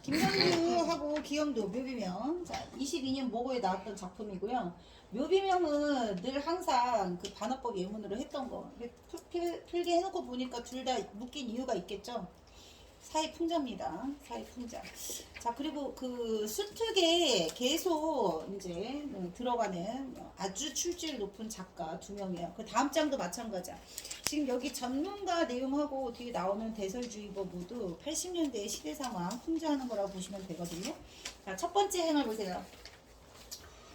김상규하고 기영도 묘비명. 자, 22년 모고에 나왔던 작품이고요. 묘비명은 늘 항상 그 반어법 예문으로 했던 거. 필기 해놓고 보니까 둘 다 묶인 이유가 있겠죠. 사회풍자입니다. 사회풍자. 자, 그리고 그 수특에 계속 이제 들어가는 아주 출질 높은 작가 2명이에요. 그 다음 장도 마찬가지야. 지금 여기 전문가 내용하고 뒤에 나오는 대설주의보 모두 80년대의 시대 상황 풍자하는 거라고 보시면 되거든요. 자, 첫 번째 행을 보세요.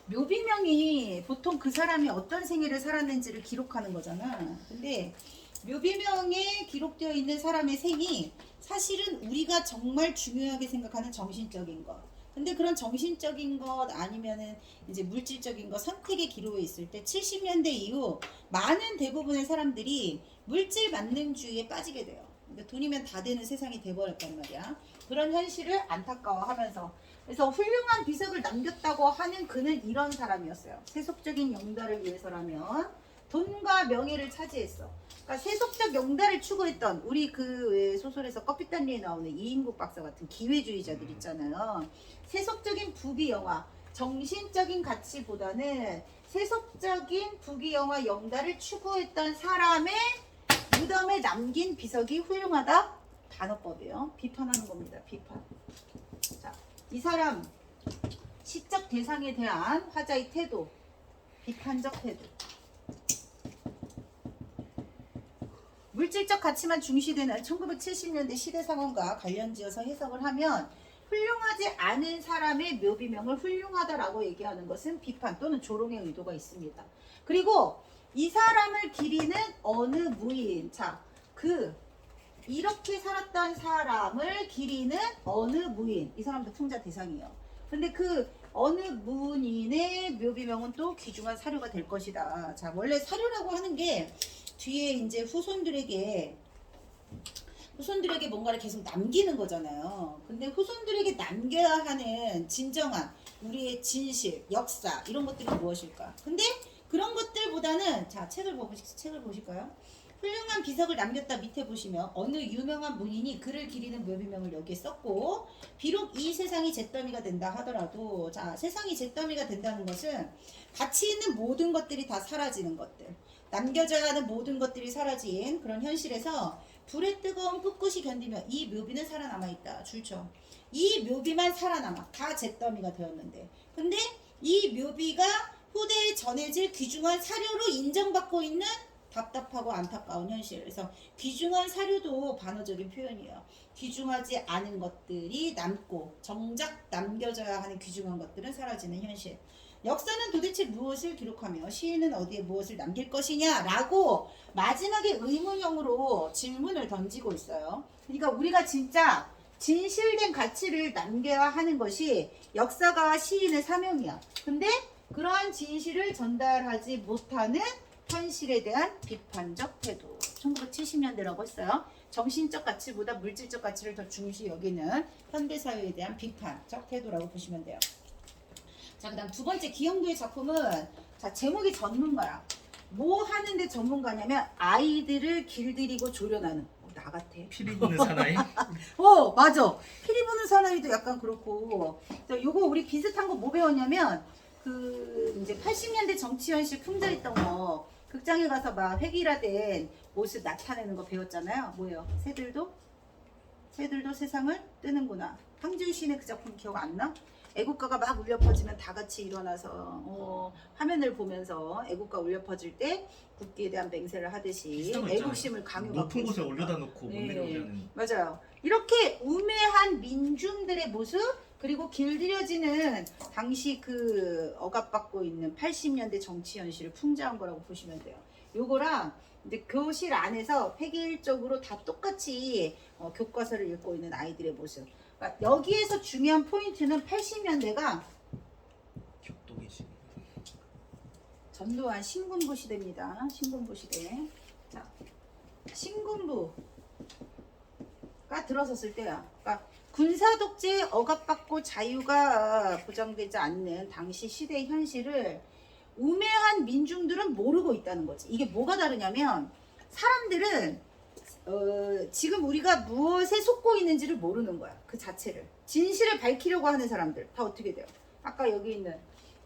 묘비명이 보통 그 사람이 어떤 생애를 살았는지를 기록하는 거잖아. 근데 묘비명에 기록되어 있는 사람의 생이 사실은 우리가 정말 중요하게 생각하는 정신적인 것. 근데 그런 정신적인 것 아니면은 이제 물질적인 것 선택의 기로에 있을 때 70년대 이후 많은 대부분의 사람들이 물질 만능주의에 빠지게 돼요. 그러니까 돈이면 다 되는 세상이 돼버렸단 말이야. 그런 현실을 안타까워하면서 그래서 훌륭한 비석을 남겼다고 하는 그는 이런 사람이었어요. 세속적인 영달을 위해서라면 돈과 명예를 차지했어. 그러니까 세속적 영달을 추구했던 우리 그 소설에서 커피단리에 나오는 이인국 박사 같은 기회주의자들 있잖아요. 세속적인 부귀영화, 정신적인 가치보다는 세속적인 부귀영화 영달을 추구했던 사람의 무덤에 남긴 비석이 훌륭하다? 단어법이에요. 비판하는 겁니다. 비판. 자, 이 사람 시적 대상에 대한 화자의 태도, 비판적 태도. 물질적 가치만 중시되는 1970년대 시대 상황과 관련지어서 해석을 하면 훌륭하지 않은 사람의 묘비명을 훌륭하다라고 얘기하는 것은 비판 또는 조롱의 의도가 있습니다. 그리고 이 사람을 기리는 어느 무인, 자, 이렇게 살았던 사람을 기리는 어느 무인, 이 사람도 풍자 대상이에요. 근데 그 어느 무인의 묘비명은 또 귀중한 사료가 될 것이다. 자, 원래 사료라고 하는 게 뒤에 이제 후손들에게 뭔가를 계속 남기는 거잖아요. 근데 후손들에게 남겨야 하는 진정한 우리의 진실, 역사 이런 것들이 무엇일까? 근데 그런 것들보다는 자, 책을 보실까요? 훌륭한 비석을 남겼다 밑에 보시면 어느 유명한 문인이 그를 기리는 묘비명을 여기에 썼고 비록 이 세상이 잿더미가 된다 하더라도 자, 세상이 잿더미가 된다는 것은 가치 있는 모든 것들이 다 사라지는 것들, 남겨져야 하는 모든 것들이 사라진 그런 현실에서 불의 뜨거운 꿋꿋이 견디며 이 묘비는 살아남아 있다. 줄쳐. 이 묘비만 살아남아. 다 잿더미가 되었는데. 근데 이 묘비가 후대에 전해질 귀중한 사료로 인정받고 있는 답답하고 안타까운 현실. 그래서 귀중한 사료도 반어적인 표현이에요. 귀중하지 않은 것들이 남고 정작 남겨져야 하는 귀중한 것들은 사라지는 현실. 역사는 도대체 무엇을 기록하며 시인은 어디에 무엇을 남길 것이냐 라고 마지막에 의문형으로 질문을 던지고 있어요. 그러니까 우리가 진짜 진실된 가치를 남겨야 하는 것이 역사가와 시인의 사명이야. 근데 그러한 진실을 전달하지 못하는 현실에 대한 비판적 태도. 1970년대라고 했어요. 정신적 가치보다 물질적 가치를 더 중시 여기는 현대사회에 대한 비판적 태도라고 보시면 돼요. 자, 그 다음 두 번째 기영도의 작품은 자, 제목이 전문가야. 뭐 하는데 전문가냐면 아이들을 길들이고 조련하는. 나 같아. 피리 부는 사나이? 맞아. 피리 부는 사나이도 약간 그렇고. 자, 요거 우리 비슷한 거 뭐 배웠냐면 그 이제 80년대 정치 현실 풍자했던 거 극장에 가서 막 획일화된 모습 나타내는 거 배웠잖아요. 뭐예요? 새들도 세상을 뜨는구나. 황지우 시인의 그 작품 기억 안 나? 애국가가 막 울려 퍼지면 다 같이 일어나서 화면을 보면서 애국가 울려 퍼질 때 국기에 대한 맹세를 하듯이 애국심을 강요하고 높은 곳에 올려다 놓고 못 내려오게 하는. 맞아요. 이렇게 우매한 민중들의 모습 그리고 길들여지는 당시 그 억압받고 있는 80년대 정치 현실을 풍자한 거라고 보시면 돼요. 요거랑 이제 교실 안에서 획일적으로 다 똑같이 교과서를 읽고 있는 아이들의 모습. 그러니까 여기에서 중요한 포인트는 80년대가 격동이지. 전두환 신군부 시대입니다. 신군부 시대. 자, 신군부가 들어섰을 때야. 그러니까 군사 독재에 억압받고 자유가 보장되지 않는 당시 시대의 현실을 우매한 민중들은 모르고 있다는 거지. 이게 뭐가 다르냐면 사람들은 지금 우리가 무엇에 속고 있는지를 모르는 거야. 그 자체를. 진실을 밝히려고 하는 사람들 다 어떻게 돼요? 아까 여기 있는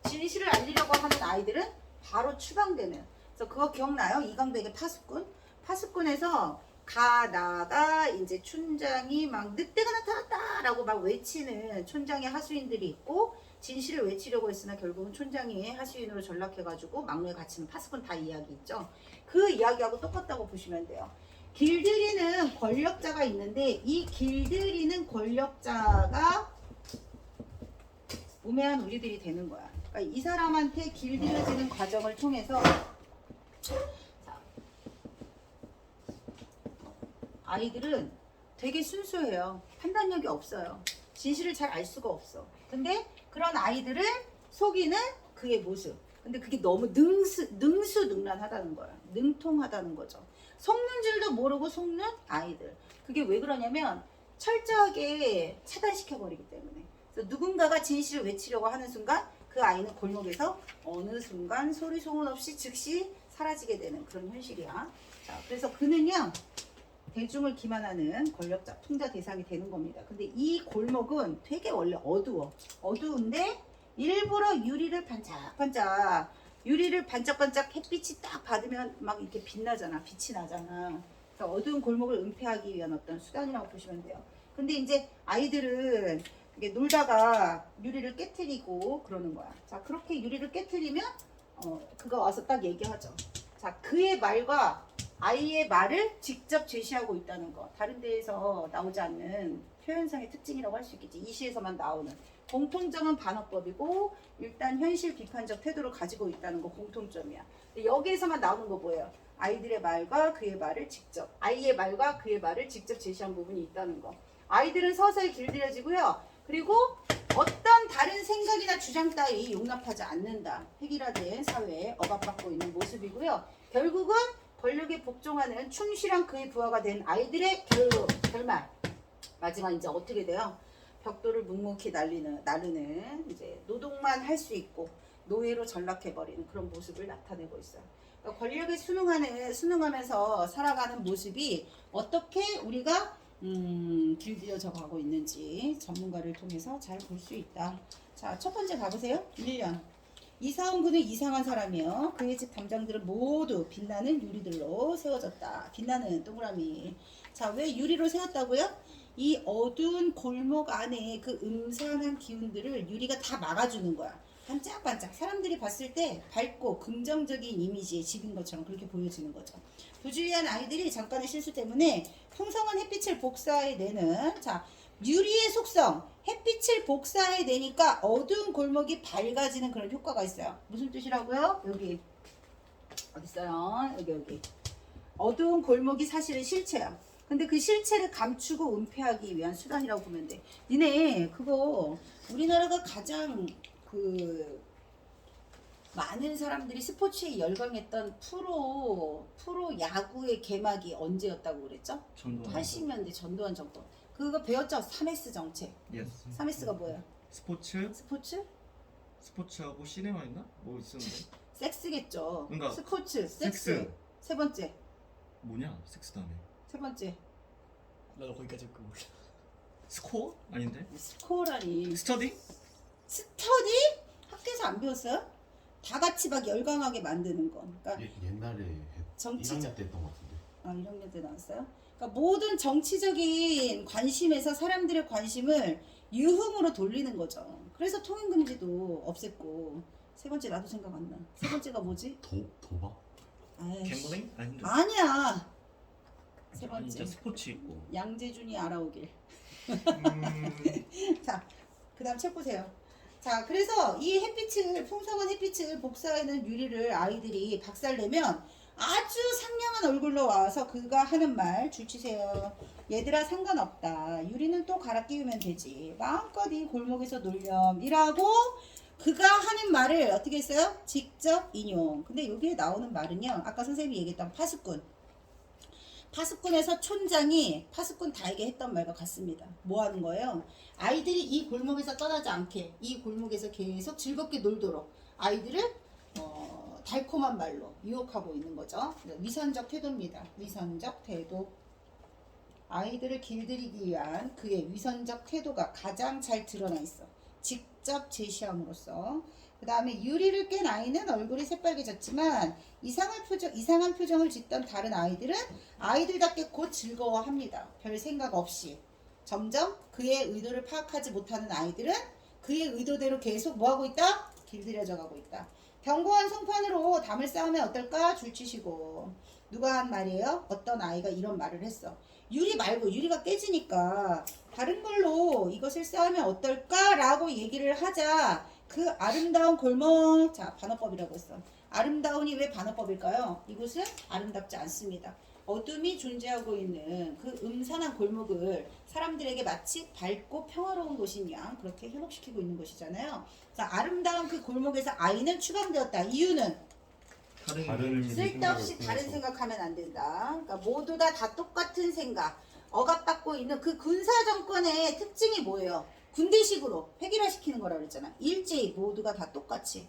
진실을 알리려고 하는 아이들은 바로 추방되는. 그래서 그거 기억나요? 이강백의 파수꾼. 파수꾼에서 가다가 이제 촌장이 막 늑대가 나타났다라고 막 외치는 촌장의 하수인들이 있고, 진실을 외치려고 했으나 결국은 촌장이 하수인으로 전락해가지고 막루에 갇히는 파수꾼 다 이야기 있죠. 그 이야기하고 똑같다고 보시면 돼요. 길들이는 권력자가 있는데 이 길들이는 권력자가 우매한 우리들이 되는 거야. 그러니까 이 사람한테 길들여지는 과정을 통해서 자, 아이들은 되게 순수해요. 판단력이 없어요. 진실을 잘 알 수가 없어. 근데 그런 아이들을 속이는 그의 모습. 근데 그게 너무 능수능란하다는 거야. 능통하다는 거죠. 속는 줄도 모르고 속는 아이들. 그게 왜 그러냐면 철저하게 차단시켜버리기 때문에. 그래서 누군가가 진실을 외치려고 하는 순간 그 아이는 골목에서 어느 순간 소리 소문 없이 즉시 사라지게 되는 그런 현실이야. 자, 그래서 그는요, 대중을 기만하는 권력자, 풍자 대상이 되는 겁니다. 근데 이 골목은 되게 원래 어두워. 어두운데 일부러 유리를 반짝반짝, 유리를 반짝반짝 햇빛이 딱 받으면 막 이렇게 빛나잖아. 빛이 나잖아. 그래서 어두운 골목을 은폐하기 위한 어떤 수단이라고 보시면 돼요. 근데 이제 아이들은 이게 놀다가 유리를 깨트리고 그러는 거야. 자, 그렇게 유리를 깨트리면 그가 와서 딱 얘기하죠. 자, 그의 말과 아이의 말을 직접 제시하고 있다는 거. 다른 데에서 나오지 않는 표현상의 특징이라고 할 수 있겠지. 이 시에서만 나오는. 공통점은 반어법이고 일단 현실 비판적 태도를 가지고 있다는 거 공통점이야. 근데 여기에서만 나오는 거 뭐예요? 아이들의 말과 그의 말을 직접, 아이의 말과 그의 말을 직접 제시한 부분이 있다는 거. 아이들은 서서히 길들여지고요. 그리고 어떤 다른 생각이나 주장 따위 용납하지 않는다. 획일화된 사회에 억압받고 있는 모습이고요. 결국은 권력에 복종하는 충실한 그의 부하가 된 아이들의 결말. 마지막 이제 어떻게 돼요? 벽돌을 묵묵히 나르는 이제 노동만 할 수 있고 노예로 전락해버리는 그런 모습을 나타내고 있어요. 그러니까 권력에 순응하면서 살아가는 모습이 어떻게 우리가 길들여져 가고 있는지 전문가를 통해서 잘 볼 수 있다. 자, 첫 번째 가보세요. 1년. 이사온 그는 이상한 사람이요. 그의 집 담장들은 모두 빛나는 유리들로 세워졌다. 빛나는 동그라미. 자, 왜 유리로 세웠다고요? 이 어두운 골목 안에 그 음산한 기운들을 유리가 다 막아주는 거야. 반짝반짝. 사람들이 봤을 때 밝고 긍정적인 이미지의 집인 것처럼 그렇게 보여지는 거죠. 부주의한 아이들이 잠깐의 실수 때문에 풍성한 햇빛을 복사해내는, 자, 유리의 속성, 햇빛을 복사해내니까 어두운 골목이 밝아지는 그런 효과가 있어요. 무슨 뜻이라고요? 여기 어딨어요? 여기 어두운 골목이 사실은 실체야. 근데 그 실체를 감추고 은폐하기 위한 수단이라고 보면 돼. 니네 그거 우리나라가 가장 그 많은 사람들이 스포츠에 열광했던 프로 야구의 개막이 언제였다고 그랬죠? 전두환. 80년대 전두환 정권. 그거 배웠죠? 3S 정책. 예스. 3S가 뭐예요? 스포츠? 스포츠하고 시네마 있나? 뭐 있었는데. 섹스겠죠. 그러니까 스포츠, 섹스. 섹스. 세 번째. 뭐냐? 섹스 다음에. 세 번째. 나도 거기까지 그 몰라. 스코어? 아닌데? 스코어라니. 스터디? 스터디? 학교에서 안 배웠어요? 다 같이 막 열광하게 만드는 거. 그러니까 옛날에 정치적. 1학년 때 했던 것 같은데. 아, 1학년 때 나왔어요? 그러니까 모든 정치적인 관심에서 사람들의 관심을 유흥으로 돌리는 거죠. 그래서 통행금지도 없앴고. 세 번째 나도 생각 안 나. 세 번째가 뭐지? 도박? 아이씨. 갬블링? 아닌데. 아니야. 세 아니, 번째. 진짜 스포츠 있고. 양재준이 알아오길. 자, 그 다음 책 보세요. 자, 그래서 이 햇빛을, 풍성한 햇빛을 복사하는 유리를 아이들이 박살내면 아주 상냥한 얼굴로 와서 그가 하는 말 줄치세요. 얘들아 상관없다. 유리는 또 갈아 끼우면 되지. 마음껏 이 골목에서 놀렴. 이라고 그가 하는 말을 어떻게 했어요? 직접 인용. 근데 여기에 나오는 말은요. 아까 선생님이 얘기했던 파수꾼. 파수꾼에서 촌장이 파수꾼 다에게 했던 말과 같습니다. 뭐 하는 거예요? 아이들이 이 골목에서 떠나지 않게 이 골목에서 계속 즐겁게 놀도록 아이들을 달콤한 말로 유혹하고 있는 거죠. 위선적 태도입니다. 위선적 태도. 아이들을 길들이기 위한 그의 위선적 태도가 가장 잘 드러나 있어. 직접 제시함으로써. 그 다음에 유리를 깬 아이는 얼굴이 새빨개졌지만 이상한 표정을 짓던 다른 아이들은 아이들답게 곧 즐거워합니다. 별 생각 없이. 점점 그의 의도를 파악하지 못하는 아이들은 그의 의도대로 계속 뭐하고 있다? 길들여져 가고 있다. 견고한 송판으로 담을 쌓으면 어떨까? 줄치시고. 누가 한 말이에요? 어떤 아이가 이런 말을 했어. 유리 말고 유리가 깨지니까 다른 걸로 이것을 쌓으면 어떨까? 라고 얘기를 하자. 그 아름다운 골목, 자, 반어법이라고 했어. 아름다운이 왜 반어법일까요? 이곳은 아름답지 않습니다. 어둠이 존재하고 있는 그 음산한 골목을 사람들에게 마치 밝고 평화로운 곳인 양 그렇게 현혹시키고 있는 것이잖아요. 자, 아름다운 그 골목에서 아이는 추방되었다. 이유는 다른 쓸데없이 다른 생각하면 안 된다. 그러니까 모두 다 똑같은 생각. 억압받고 있는 그 군사 정권의 특징이 뭐예요? 군대식으로 획일화시키는 거라고 그랬잖아. 일제히 모두가 다 똑같이.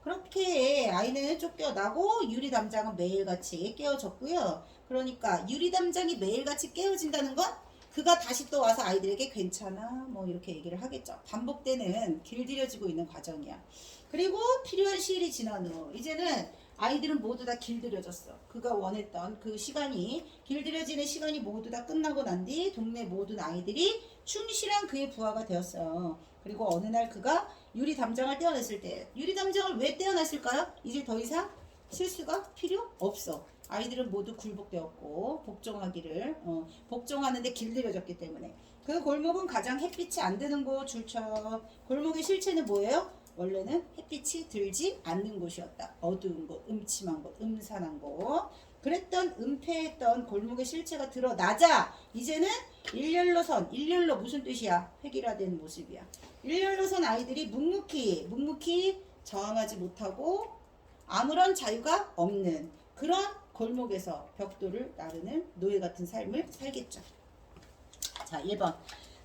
그렇게 아이는 쫓겨나고 유리 담장은 매일같이 깨어졌고요. 그러니까 유리 담장이 매일같이 깨어진다는 건 그가 다시 또 와서 아이들에게 괜찮아 뭐 이렇게 얘기를 하겠죠. 반복되는 길들여지고 있는 과정이야. 그리고 필요한 시일이 지난 후 이제는 아이들은 모두 다 길들여졌어. 그가 원했던 그 시간이 길들여지는 시간이 모두 다 끝나고 난 뒤 동네 모든 아이들이 충실한 그의 부하가 되었어요. 그리고 어느 날 그가 유리 담장을 떼어냈을 때 유리 담장을 왜 떼어냈을까요? 이제 더 이상 실수가 필요 없어. 아이들은 모두 굴복되었고 복종하는데 길들여졌기 때문에 그 골목은 가장 햇빛이 안 드는 곳 줄쳐. 골목의 실체는 뭐예요? 원래는 햇빛이 들지 않는 곳이었다. 어두운 곳, 음침한 곳, 음산한 곳. 그랬던 은폐했던 골목의 실체가 드러나자 이제는 일렬로 무슨 뜻이야? 획일화된 모습이야. 일렬로 선 아이들이 묵묵히 저항하지 못하고 아무런 자유가 없는 그런 골목에서 벽돌을 나르는 노예 같은 삶을 살겠죠. 자, 1번.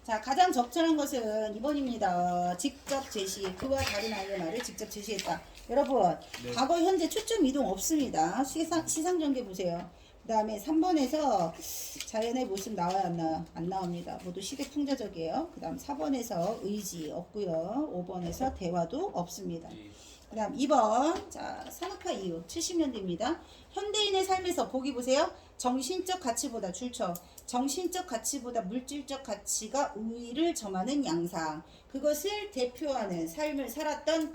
자, 가장 적절한 것은 2번입니다. 직접 제시. 그와 다른 아이의 말을 직접 제시했다. 여러분, 네. 과거, 현재 초점 이동 없습니다. 시상 전개 보세요. 그 다음에 3번에서 자연의 모습 나와요? 안 나와요? 안 나옵니다. 모두 시대풍자적이에요. 그 다음 4번에서 의지 없고요. 5번에서 대화도 없습니다. 그 다음 2번. 자, 산업화 이후 70년대입니다. 현대인의 삶에서 보기 보세요. 정신적 가치보다 줄쳐. 정신적 가치보다 물질적 가치가 우위를 점하는 양상. 그것을 대표하는 삶을 살았던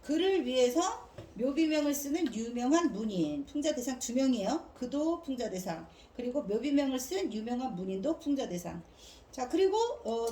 그를 위해서 묘비명을 쓰는 유명한 문인. 풍자대상 2명이에요. 그도 풍자대상. 그리고 묘비명을 쓴 유명한 문인도 풍자대상. 자, 그리고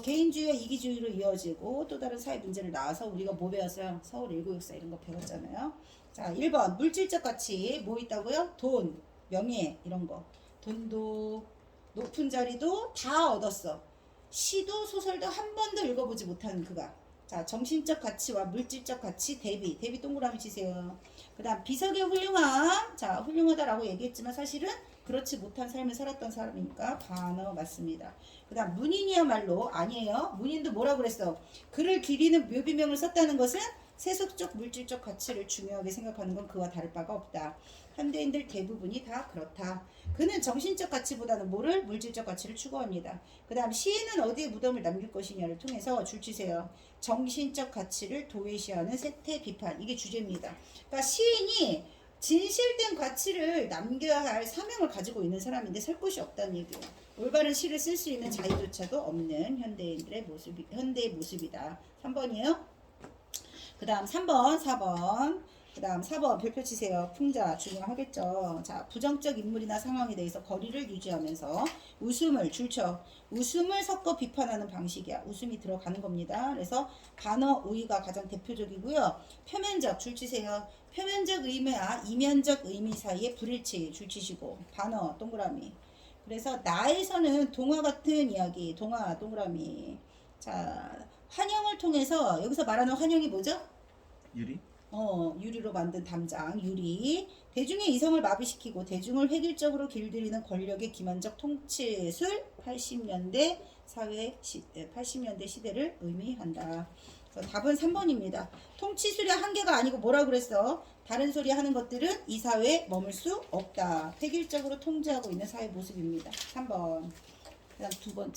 개인주의와 이기주의로 이어지고 또 다른 사회 문제를 나와서 우리가 뭐 배웠어요? 서울 1964 이런 거 배웠잖아요. 자, 1번 물질적 가치 뭐 있다고요? 돈, 명예 이런 거. 돈도 높은 자리도 다 얻었어. 시도 소설도 한 번도 읽어보지 못하는 그가. 자, 정신적 가치와 물질적 가치 대비 동그라미 치세요. 그 다음 비석의 훌륭함. 자, 훌륭하다라고 얘기했지만 사실은 그렇지 못한 삶을 살았던 사람이니까 반어 맞습니다. 그 다음 문인이야말로 아니에요. 문인도 뭐라고 그랬어? 그를 기리는 묘비명을 썼다는 것은 세속적 물질적 가치를 중요하게 생각하는 건 그와 다를 바가 없다. 현대인들 대부분이 다 그렇다. 그는 정신적 가치보다는 뭐를? 물질적 가치를 추구합니다. 그 다음 시인은 어디에 무덤을 남길 것이냐를 통해서 줄치세요. 정신적 가치를 도외시하는 세태 비판. 이게 주제입니다. 그러니까 시인이 진실된 가치를 남겨야 할 사명을 가지고 있는 사람인데 살 곳이 없다는 얘기예요. 올바른 시를 쓸 수 있는 자유조차도 없는 현대인들의 현대의 모습이다. 3번이에요. 그 다음 3번, 4번. 그 다음 4번 별표 치세요. 풍자 중요하겠죠. 자, 부정적 인물이나 상황에 대해서 거리를 유지하면서 웃음을 줄쳐. 웃음을 섞어 비판하는 방식이야. 웃음이 들어가는 겁니다. 그래서 반어 우위가 가장 대표적이고요. 표면적 줄치세요. 표면적 의미와 이면적 의미 사이에 불일치 줄치시고 반어 동그라미. 그래서 나에서는 동화 같은 이야기 동화 동그라미. 자, 환영을 통해서 여기서 말하는 환영이 뭐죠? 유리? 유리로 만든 담장, 유리. 대중의 이성을 마비시키고 대중을 획일적으로 길들이는 권력의 기만적 통치술 80년대 80년대 시대를 의미한다. 답은 3번입니다. 통치술의 한계가 아니고 뭐라고 그랬어? 다른 소리 하는 것들은 이 사회에 머물 수 없다. 획일적으로 통제하고 있는 사회 모습입니다. 3번. 그다음 두 번째